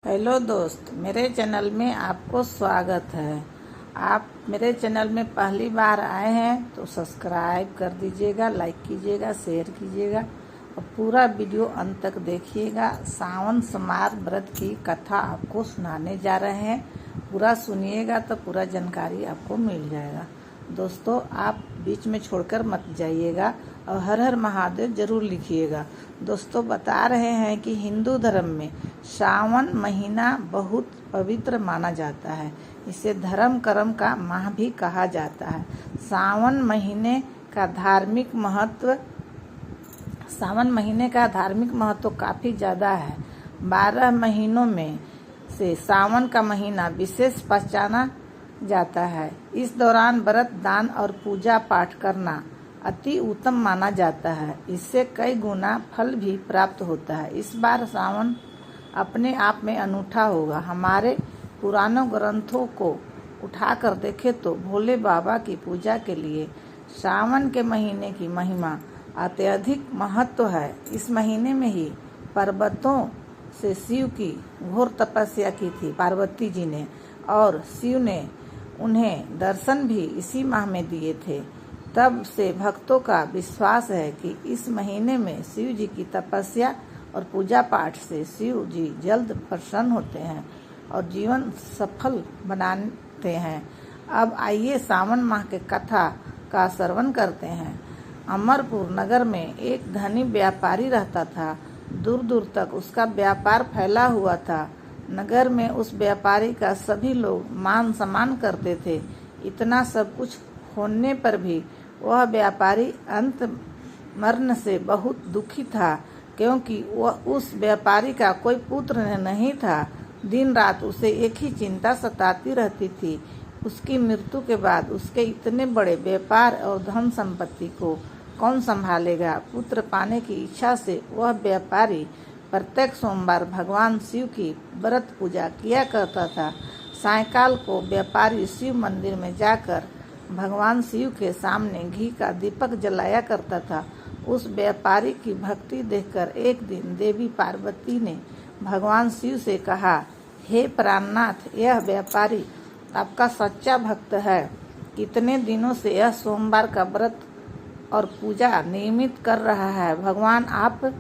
Hello दोस्त, मेरे channel में आपको स्वागत है। आप मेरे चैनल में पहली बार आए हैं तो सब्सक्राइब कर दीजिएगा, लाइक कीजिएगा, शेयर कीजिएगा और पूरा वीडियो अंत तक देखिएगा। सावन सोमवार व्रत की कथा आपको सुनाने जा रहे हैं। पूरा सुनिएगा तो पूरा जानकारी आपको मिल जाएगा। दोस्तों, आप बीच में छोड़कर मत जाइएगा और हर हर महादेव जरूर लिखिएगा। दोस्तों, बता रहे हैं कि हिंदू धर्म में सावन महीना बहुत पवित्र माना जाता है। इसे धर्म कर्म का माह भी कहा जाता है। सावन महीने का धार्मिक महत्व काफी ज्यादा है। 12 महीनों में से सावन का महीना विशेष पहचाना जाता है। इस दौरान व्रत, दान और पूजा पाठ करना अति उत्तम माना जाता है। इससे कई गुना फल भी प्राप्त होता है। इस बार सावन अपने आप में अनूठा होगा। हमारे पुरानों ग्रंथों को उठाकर देखें तो भोले बाबा की पूजा के लिए सावन के महीने की महिमा अत्यधिक महत्व है। इस महीने में ही पर्वतों से शिव की घोर तपस्या की थी पार्वती जी ने, और शिव ने उन्हें दर्शन भी इसी माह में दिए थे। तब से भक्तों का विश्वास है कि इस महीने में शिव जी की तपस्या और पूजा पाठ से शिव जी जल्द प्रसन्न होते हैं और जीवन सफल बनाते हैं। अब आइए सावन माह के कथा का श्रवण करते हैं। अमरपुर नगर में एक धनी व्यापारी रहता था। दूर दूर तक उसका व्यापार फैला हुआ था। नगर में उस व्यापारी का सभी लोग मान सम्मान करते थे। इतना सब कुछ होने पर भी वह व्यापारी अंत मरण से बहुत दुखी था, क्योंकि वह उस व्यापारी का कोई पुत्र नहीं था। दिन रात उसे एक ही चिंता सताती रहती थी, उसकी मृत्यु के बाद उसके इतने बड़े व्यापार और धन संपत्ति को कौन संभालेगा। पुत्र पाने की इच्छा से वह व्यापारी प्रत्येक सोमवार भगवान शिव की व्रत पूजा किया करता था। सायंकाल को व्यापारी शिव मंदिर में जाकर भगवान शिव के सामने घी का दीपक जलाया करता था। उस व्यापारी की भक्ति देखकर एक दिन देवी पार्वती ने भगवान शिव से कहा, हे प्राणनाथ, यह व्यापारी आपका सच्चा भक्त है। कितने दिनों से यह सोमवार का व्रत और पूजा नियमित कर रहा है। भगवान आप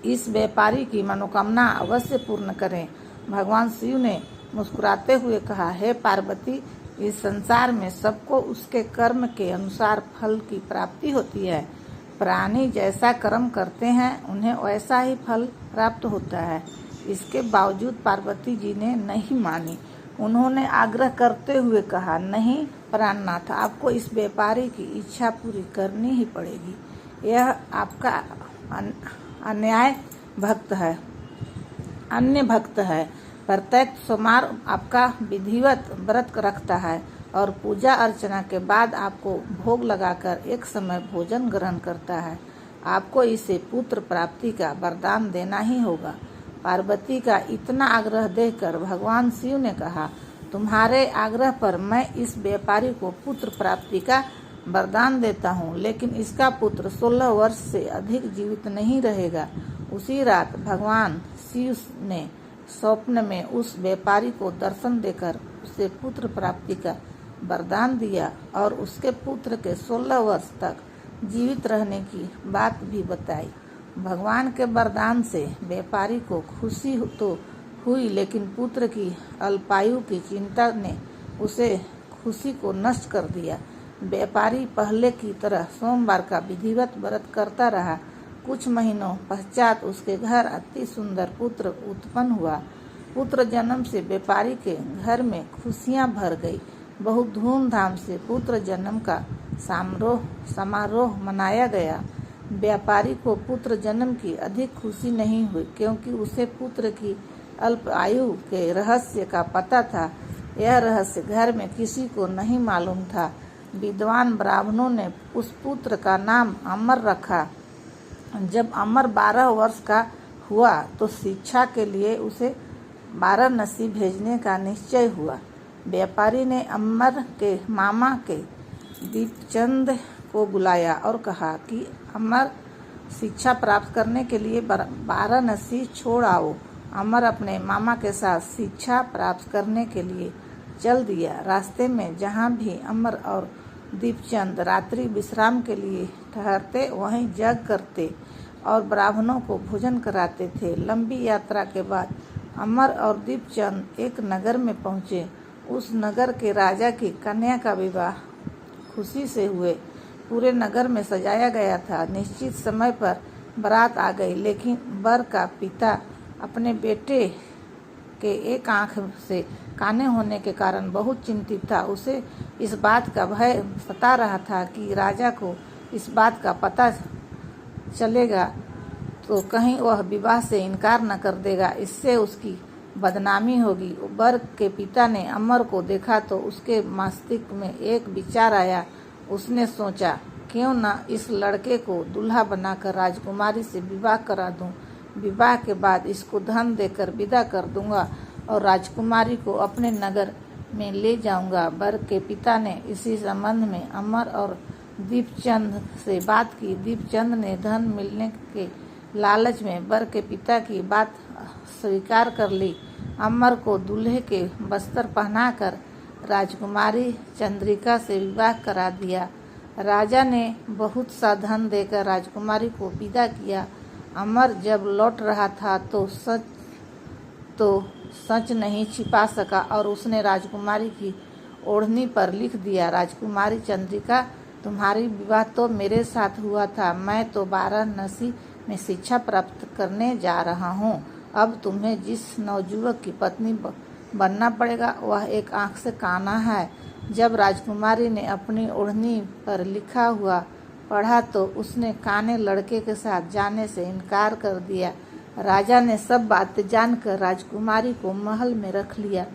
इस व्यापारी की मनोकामना अवश्य पूर्ण करें। भगवान शिव ने मुस्कुराते हुए कहा, हे पार्वती, इस संसार में सबको उसके कर्म के अनुसार फल की प्राप्ति होती है। प्राणी जैसा कर्म करते हैं उन्हें वैसा ही फल प्राप्त होता है। इसके बावजूद पार्वती जी ने नहीं मानी। उन्होंने आग्रह करते हुए कहा, नहीं प्राणनाथ, आपको इस व्यापारी की इच्छा पूरी करनी ही पड़ेगी। यह आपका अन्य भक्त है। प्रत्येक सोमवार आपका विधिवत व्रत रखता है और पूजा अर्चना के बाद आपको भोग लगाकर एक समय भोजन ग्रहण करता है। आपको इसे पुत्र प्राप्ति का वरदान देना ही होगा। पार्वती का इतना आग्रह देखकर भगवान शिव ने कहा, तुम्हारे आग्रह पर मैं इस व्यापारी को पुत्र प्राप्ति का वरदान देता हूँ, लेकिन इसका पुत्र 16 वर्ष से अधिक जीवित नहीं रहेगा। उसी रात भगवान शिव ने स्वप्न में उस व्यापारी को दर्शन देकर उसे पुत्र प्राप्ति का वरदान दिया और उसके पुत्र के 16 वर्ष तक जीवित रहने की बात भी बताई। भगवान के वरदान से व्यापारी को खुशी तो हुई, लेकिन पुत्र की अल्पायु की चिंता ने उसे खुशी को नष्ट कर दिया। व्यापारी पहले की तरह सोमवार का विधिवत व्रत करता रहा। कुछ महीनों पश्चात उसके घर अति सुंदर पुत्र उत्पन्न हुआ। पुत्र जन्म से व्यापारी के घर में खुशियां भर गई। बहुत धूमधाम से पुत्र जन्म का समारोह मनाया गया। व्यापारी को पुत्र जन्म की अधिक खुशी नहीं हुई, क्योंकि उसे पुत्र की अल्प आयु के रहस्य का पता था। यह रहस्य घर में किसी को नहीं मालूम था। विद्वान ब्राह्मणों ने उस पुत्र का नाम अमर रखा। जब अमर 12 वर्ष का हुआ तो शिक्षा के लिए उसे वाराणसी भेजने का निश्चय हुआ। व्यापारी ने अमर के मामा के दीपचंद को बुलाया और कहा कि अमर शिक्षा प्राप्त करने के लिए वाराणसी छोड़ आओ। अमर अपने मामा के साथ शिक्षा प्राप्त करने के लिए चल दिया। रास्ते में जहाँ भी अमर और दीपचंद रात्रि विश्राम के लिए ठहरते वहीं जग करते और ब्राह्मणों को भोजन कराते थे। लंबी यात्रा के बाद अमर और दीपचंद एक नगर में पहुँचे। उस नगर के राजा की कन्या का विवाह खुशी से हुए। पूरे नगर में सजाया गया था। निश्चित समय पर बारात आ गई, लेकिन वर का पिता अपने बेटे के एक आंख से काने होने के कारण बहुत चिंतित था। उसे इस बात का भय सता रहा था कि राजा को इस बात का पता चलेगा तो कहीं वह विवाह से इनकार न कर देगा, इससे उसकी बदनामी होगी। वर के पिता ने अमर को देखा तो उसके मस्तिष्क में एक विचार आया। उसने सोचा, क्यों न इस लड़के को दूल्हा बनाकर राजकुमारी से विवाह करा दूं। विवाह के बाद इसको धन देकर विदा कर दूंगा और राजकुमारी को अपने नगर में ले जाऊंगा। वर के पिता ने इसी संबंध में अमर और दीपचंद से बात की। दीपचंद ने धन मिलने के लालच में वर के पिता की बात स्वीकार कर ली। अमर को दूल्हे के वस्त्र पहनाकर राजकुमारी चंद्रिका से विवाह करा दिया। राजा ने बहुत सा धन देकर राजकुमारी को विदा किया। अमर जब लौट रहा था तो सच नहीं छिपा सका और उसने राजकुमारी की ओढ़नी पर लिख दिया, राजकुमारी चंद्रिका, तुम्हारी विवाह तो मेरे साथ हुआ था। मैं तो वाराणसी में शिक्षा प्राप्त करने जा रहा हूँ। अब तुम्हें जिस नवयुवक की पत्नी बनना पड़ेगा वह एक आंख से काना है। जब राजकुमारी ने अपनी ओढ़नी पर लिखा हुआ पढ़ा तो उसने काने लड़के के साथ जाने से इनकार कर दिया। राजा ने सब बातें जानकर राजकुमारी को महल में रख लिया।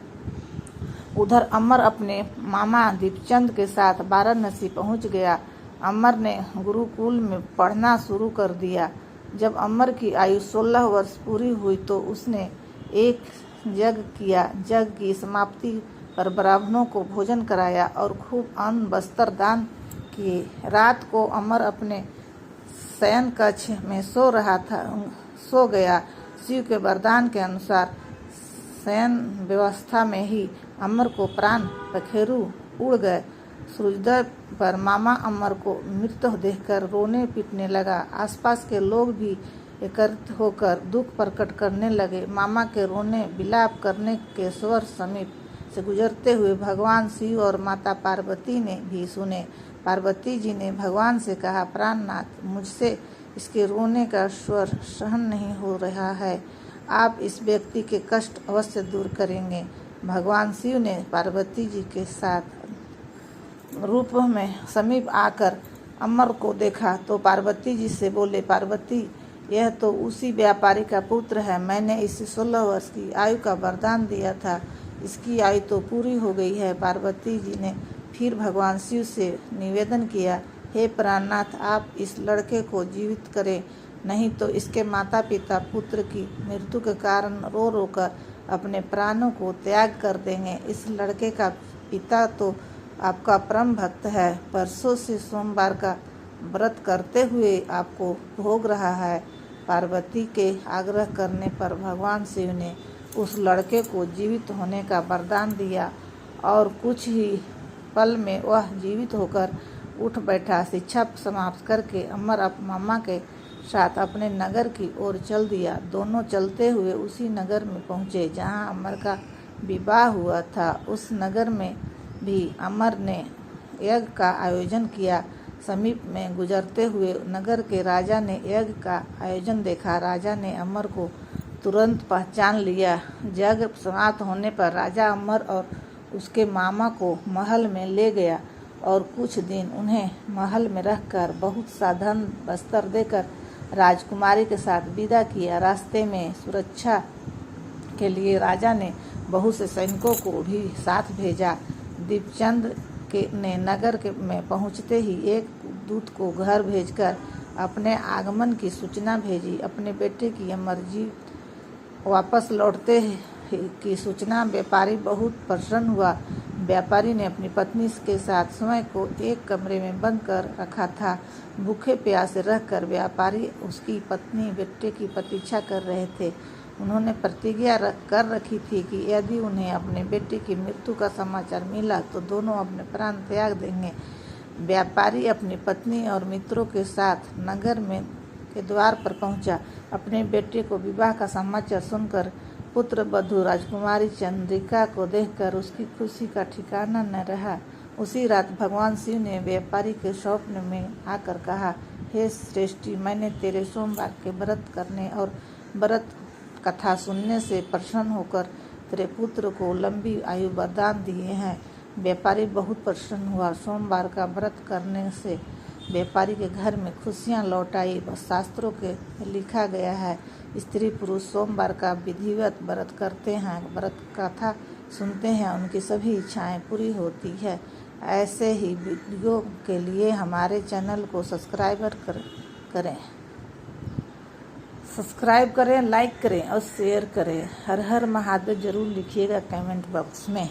उधर अमर अपने मामा दीपचंद के साथ वाराणसी पहुंच गया। अमर ने गुरुकुल में पढ़ना शुरू कर दिया। जब अमर की आयु 16 वर्ष पूरी हुई तो उसने एक यज्ञ किया। यज्ञ की समाप्ति पर ब्राह्मणों को भोजन कराया और खूब अन्न वस्त्र दान किए। रात को अमर अपने शयन कक्ष में सो गया। शिव के वरदान के अनुसार शयन व्यवस्था में ही अमर को प्राण पखेरु उड़ गए। सूर्योदय पर मामा अमर को मृत देखकर रोने पीटने लगा। आसपास के लोग भी एकत्रित होकर दुख प्रकट करने लगे। मामा के रोने विलाप करने के स्वर समीप से गुजरते हुए भगवान शिव और माता पार्वती ने भी सुने। पार्वती जी ने भगवान से कहा, प्राणनाथ, मुझसे इसके रोने का स्वर सहन नहीं हो रहा है। आप इस व्यक्ति के कष्ट अवश्य दूर करेंगे। भगवान शिव ने पार्वती जी के साथ रूप में समीप आकर अमर को देखा तो पार्वती जी से बोले, पार्वती, यह तो उसी व्यापारी का पुत्र है। मैंने इसे 16 वर्ष की आयु का वरदान दिया था। इसकी आयु तो पूरी हो गई है। पार्वती जी ने फिर भगवान शिव से निवेदन किया, हे प्राणनाथ, आप इस लड़के को जीवित करें, नहीं तो इसके माता पिता पुत्र की मृत्यु के कारण रो रो कर अपने प्राणों को त्याग कर देंगे। इस लड़के का पिता तो आपका परम भक्त है, परसों से सोमवार का व्रत करते हुए आपको भोग रहा है। पार्वती के आग्रह करने पर भगवान शिव ने उस लड़के को जीवित होने का वरदान दिया और कुछ ही पल में वह जीवित होकर उठ बैठा। शिक्षा समाप्त करके अमर मामा के साथ अपने नगर की ओर चल दिया। दोनों चलते हुए उसी नगर में पहुँचे जहाँ अमर का विवाह हुआ था। उस नगर में भी अमर ने यज्ञ का आयोजन किया। समीप में गुजरते हुए नगर के राजा ने यज्ञ का आयोजन देखा। राजा ने अमर को तुरंत पहचान लिया। यज्ञ समाप्त होने पर राजा अमर और उसके मामा को महल में ले गया और कुछ दिन उन्हें महल में रखकर बहुत सा धन वस्त्र देकर राजकुमारी के साथ विदा किया। रास्ते में सुरक्षा के लिए राजा ने बहुत से सैनिकों को भी साथ भेजा। दीपचंद ने नगर में पहुंचते ही एक दूत को घर भेजकर अपने आगमन की सूचना भेजी। अपने बेटे की अमरजीत वापस लौटते की सूचना व्यापारी बहुत प्रसन्न हुआ। व्यापारी ने अपनी पत्नी के साथ स्वयं को एक कमरे में बंद कर रखा था। भूखे प्यासे रहकर व्यापारी उसकी पत्नी बेटे की प्रतीक्षा कर रहे थे। उन्होंने प्रतिज्ञा कर रखी थी कि यदि उन्हें अपने बेटे की मृत्यु का समाचार मिला तो दोनों अपने प्राण त्याग देंगे। व्यापारी अपनी पत्नी और मित्रों के साथ नगर में के द्वार पर पहुंचा। अपने बेटे को विवाह का समाचार सुनकर पुत्र वधू राजकुमारी चंद्रिका को देखकर उसकी खुशी का ठिकाना न रहा। उसी रात भगवान शिव ने व्यापारी के स्वप्न में आकर कहा, हे श्रेष्ठी, मैंने तेरे सोमवार के व्रत करने और व्रत कथा सुनने से प्रसन्न होकर तेरे पुत्र को लंबी आयु वरदान दिए हैं। व्यापारी बहुत प्रसन्न हुआ। सोमवार का व्रत करने से व्यापारी के घर में खुशियां लौट आई। शास्त्रों के लिखा गया है, स्त्री पुरुष सोमवार का विधिवत व्रत करते हैं, व्रत कथा सुनते हैं, उनकी सभी इच्छाएं पूरी होती है। ऐसे ही वीडियो के लिए हमारे चैनल को सब्सक्राइब करें, लाइक करें और शेयर करें। हर हर महादेव जरूर लिखिएगा कमेंट बॉक्स में।